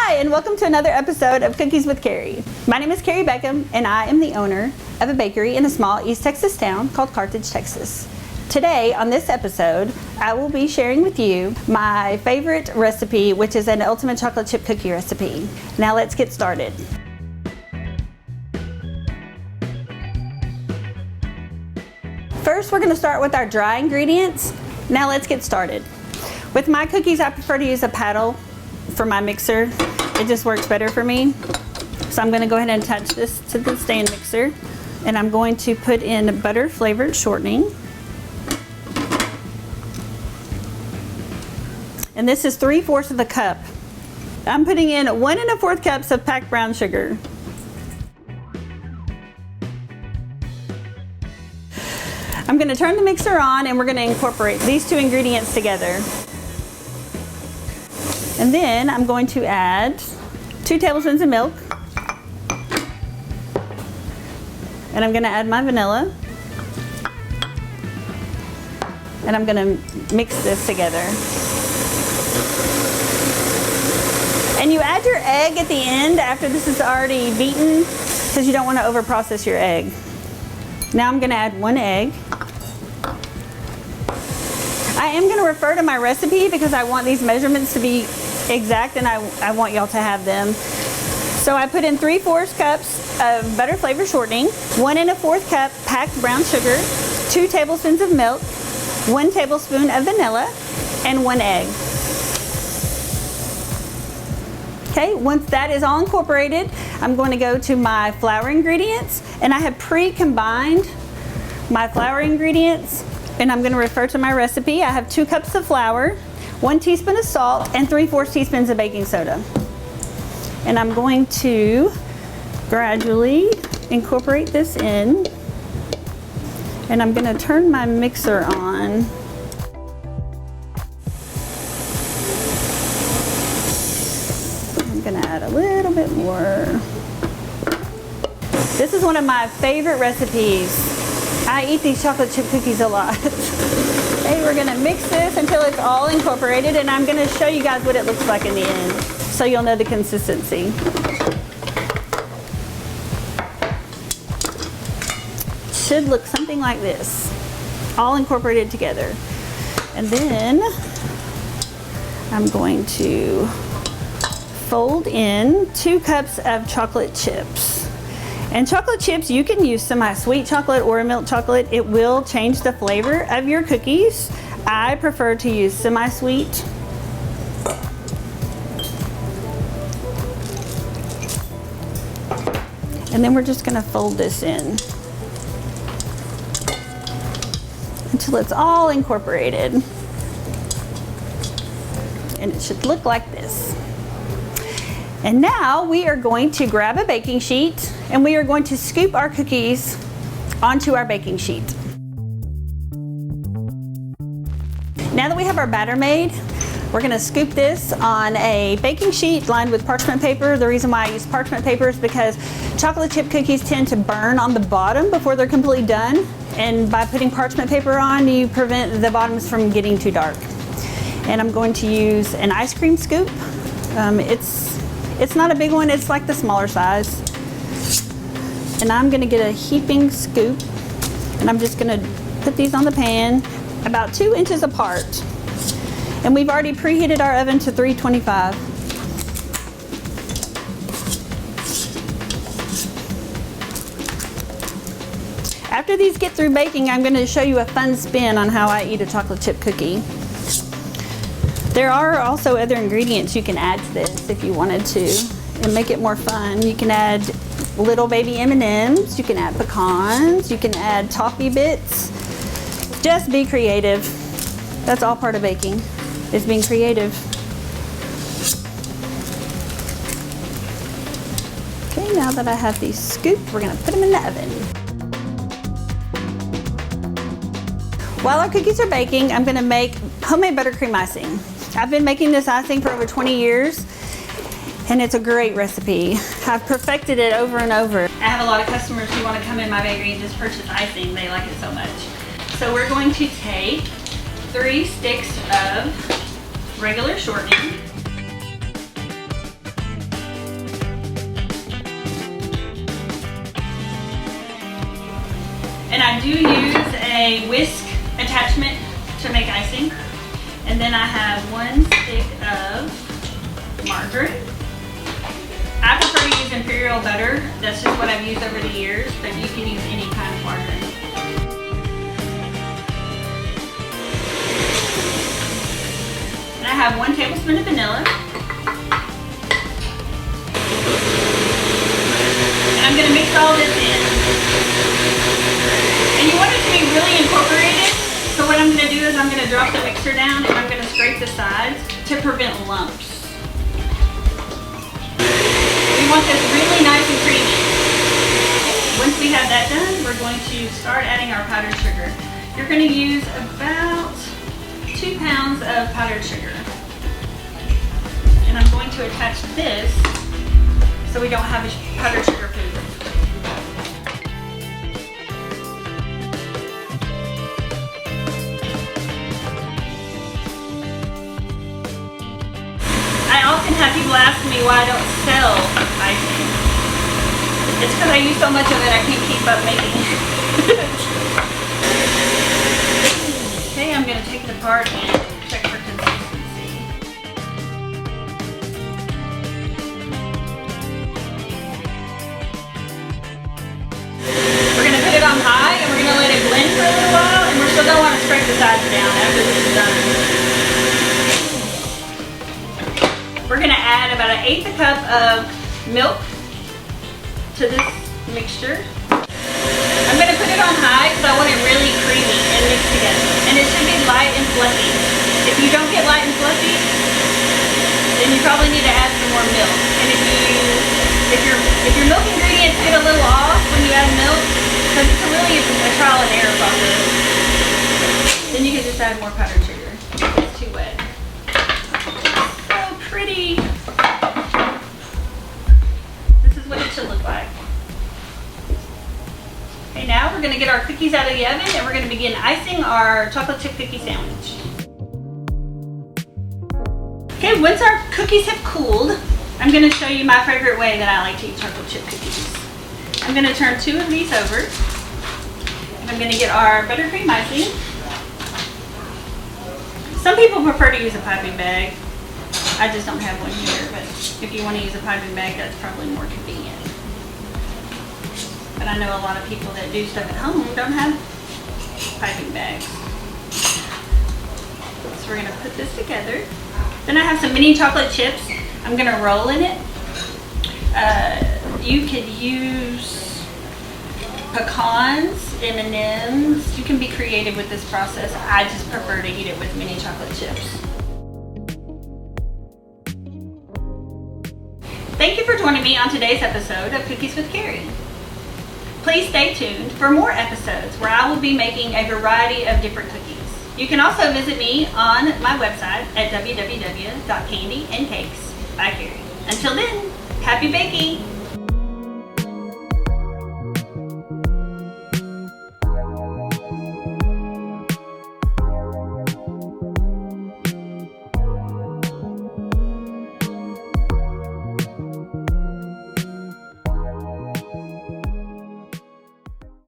Hi, and welcome to another episode of Cookies with Carrie. My name is Carrie Beckham, and I am the owner of a bakery in a small East Texas town called Carthage, Texas. Today, on this episode, I will be sharing with you my favorite recipe, which is an ultimate chocolate chip cookie recipe. Now let's get started. First, we're going to start with our dry ingredients. Now let's get started. With my cookies, I prefer to use a paddle for my mixer. It just works better for me. So I'm going to go ahead and attach this to the stand mixer. And I'm going to put in butter flavored shortening. And this is 3/4 of a cup. I'm putting in 1 1/4 cups of packed brown sugar. I'm going to turn the mixer on and we're going to incorporate these two ingredients together. And then I'm going to add 2 tablespoons of milk. And I'm going to add my vanilla. And I'm going to mix this together. And you add your egg at the end after this is already beaten because you don't want to overprocess your egg. Now I'm going to add 1 egg. I am going to refer to my recipe because I want these measurements to be exact and I want y'all to have them. So I put in 3/4 cups of butter flavor shortening, 1 1/4 cup packed brown sugar, 2 tablespoons of milk, 1 tablespoon of vanilla, and 1 egg. Okay, once that is all incorporated, I'm going to go to my flour ingredients, and I have pre-combined my flour ingredients, and I'm going to refer to my recipe. I have 2 cups of flour, 1 teaspoon of salt, and 3/4 teaspoons of baking soda. And I'm going to gradually incorporate this in, and I'm going to turn my mixer on. I'm going to add a little bit more. This is one of my favorite recipes. I eat these chocolate chip cookies a lot. Okay, we're going to mix this until it's all incorporated, and I'm going to show you guys what it looks like in the end so you'll know the consistency. Should look something like this, all incorporated together. And then I'm going to fold in 2 cups of chocolate chips. And chocolate chips, you can use semi-sweet chocolate or milk chocolate. It will change the flavor of your cookies. I prefer to use semi-sweet. And then we're just going to fold this in until it's all incorporated. And it should look like this. And now we are going to grab a baking sheet and we are going to scoop our cookies onto our baking sheet. Now that we have our batter made, we're going to scoop this on a baking sheet lined with parchment paper. The reason why I use parchment paper is because chocolate chip cookies tend to burn on the bottom before they're completely done. And by putting parchment paper on, you prevent the bottoms from getting too dark. And I'm going to use an ice cream scoop. It's not a big one, it's like the smaller size. And I'm gonna get a heaping scoop, and I'm just gonna put these on the pan about 2 inches apart. And we've already preheated our oven to 325. After these get through baking, I'm gonna show you a fun spin on how I eat a chocolate chip cookie. There are also other ingredients you can add to this if you wanted to and make it more fun. You can add little baby M&Ms, you can add pecans, you can add toffee bits. Just be creative. That's all part of baking, is being creative. Okay, now that I have these scooped, we're gonna put them in the oven. While our cookies are baking, I'm gonna make homemade buttercream icing. I've been making this icing for over 20 years, and it's a great recipe. I've perfected it over and over. I have a lot of customers who want to come in my bakery and just purchase icing. They like it so much. So we're going to take 3 sticks of regular shortening. And I do use a whisk attachment to make icing. And then I have 1 stick of margarine. I prefer to use imperial butter. That's just what I've used over the years, but you can use any kind of margarine. And I have 1 tablespoon of vanilla. And I'm going to mix all this in. And you want it to be really incorporated. So what I'm going to do is I'm going to drop the mixer down and I'm going to scrape the sides to prevent lumps. We want this really nice and creamy. Once we have that done, we're going to start adding our powdered sugar. You're going to use about 2 pounds of powdered sugar. And I'm going to attach this so we don't have a powdered sugar food. I often have people ask me why I don't sell icing. It's because I use so much of it I can't keep up making it. Okay, I'm going to take it apart and check for consistency. We're going to put it on high and we're going to let it blend for a little while, and we're still going to want to scrape the sides down after this is done. We're going to add about 1/8 cup of milk to this mixture. I'm going to put it on high because I want it really creamy and mixed together. And it should be light and fluffy. If you don't get light and fluffy, then you probably need to add some more milk. And if your milk ingredients get a little off when you add milk, because it's really a trial and error process, then you can just add more powdered sugar. It's too wet. Pretty. This is what it should look like. Okay, now we're going to get our cookies out of the oven and we're going to begin icing our chocolate chip cookie sandwich. Okay, once our cookies have cooled, I'm going to show you my favorite way that I like to eat chocolate chip cookies. I'm going to turn 2 of these over. I'm going to get our buttercream icing. Some people prefer to use a piping bag. I just don't have one here, but if you want to use a piping bag, that's probably more convenient. But I know a lot of people that do stuff at home don't have piping bags. So we're going to put this together. Then I have some mini chocolate chips. I'm going to roll in it. You could use pecans, M&Ms. You can be creative with this process. I just prefer to eat it with mini chocolate chips. Thank you for joining me on today's episode of Cookies with Carrie. Please stay tuned for more episodes where I will be making a variety of different cookies. You can also visit me on my website at www.candyandcakesbycarrie. Until then, happy baking!